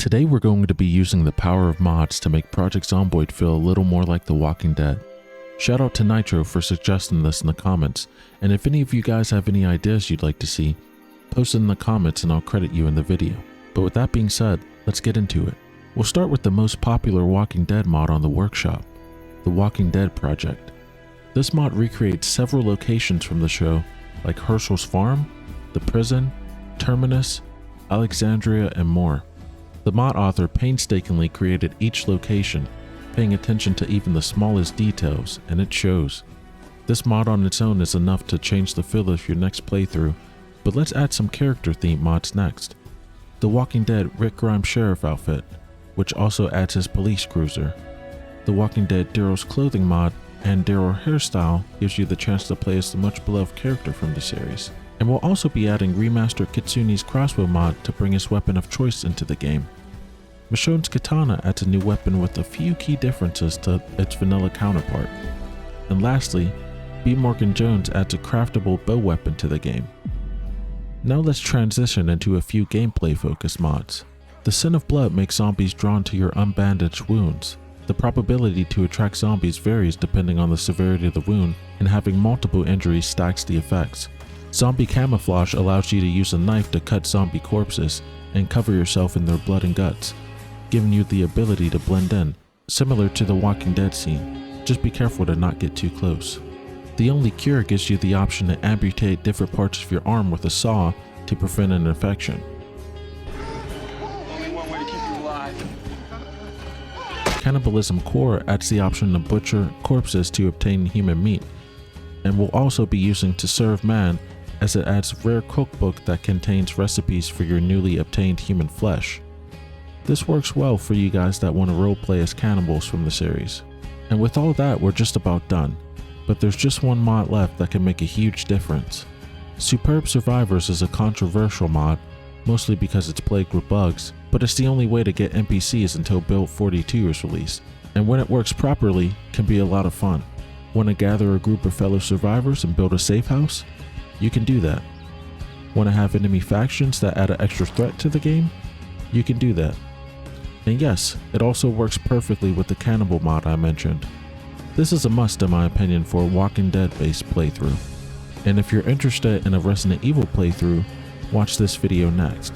Today we're going to be using the power of mods to make Project Zomboid feel a little more like The Walking Dead. Shout out to Nitro for suggesting this in the comments, and if any of you guys have any ideas you'd like to see, post it in the comments and I'll credit you in the video. But with that being said, let's get into it. We'll start with the most popular Walking Dead mod on the workshop, The Walking Dead Project. This mod recreates several locations from the show, like Herschel's farm, the prison, Terminus, Alexandria, and more. The mod author painstakingly created each location, paying attention to even the smallest details, and it shows. This mod on its own is enough to change the feel of your next playthrough, but let's add some character theme mods next. The Walking Dead Rick Grimes Sheriff outfit, which also adds his police cruiser. The Walking Dead Daryl's clothing mod and Daryl hairstyle gives you the chance to play as the much beloved character from the series. And we'll also be adding remastered Kitsune's crossbow mod to bring his weapon of choice into the game. Michonne's katana adds a new weapon with a few key differences to its vanilla counterpart. And lastly, B. Morgan Jones adds a craftable bow weapon to the game. Now let's transition into a few gameplay focused mods. The scent of blood makes zombies drawn to your unbandaged wounds. The probability to attract zombies varies depending on the severity of the wound, and having multiple injuries stacks the effects. Zombie camouflage allows you to use a knife to cut zombie corpses and cover yourself in their blood and guts, giving you the ability to blend in, similar to the Walking Dead scene. Just be careful to not get too close. The Only Cure gives you the option to amputate different parts of your arm with a saw to prevent an infection. Only one way to keep you alive. Cannibalism Core adds the option to butcher corpses to obtain human meat, and will also be using To Serve Man, as it adds a rare cookbook that contains recipes for your newly obtained human flesh. This works well for you guys that want to roleplay as cannibals from the series. And with all that, we're just about done. But there's just one mod left that can make a huge difference. Superb Survivors is a controversial mod, mostly because it's plagued with bugs, but it's the only way to get NPCs until Build 42 is released, and when it works properly, can be a lot of fun. Want to gather a group of fellow survivors and build a safe house? You can do that. Want to have enemy factions that add an extra threat to the game? You can do that. And yes, it also works perfectly with the cannibal mod I mentioned. This is a must in my opinion for a Walking Dead based playthrough. And if you're interested in a Resident Evil playthrough, watch this video next.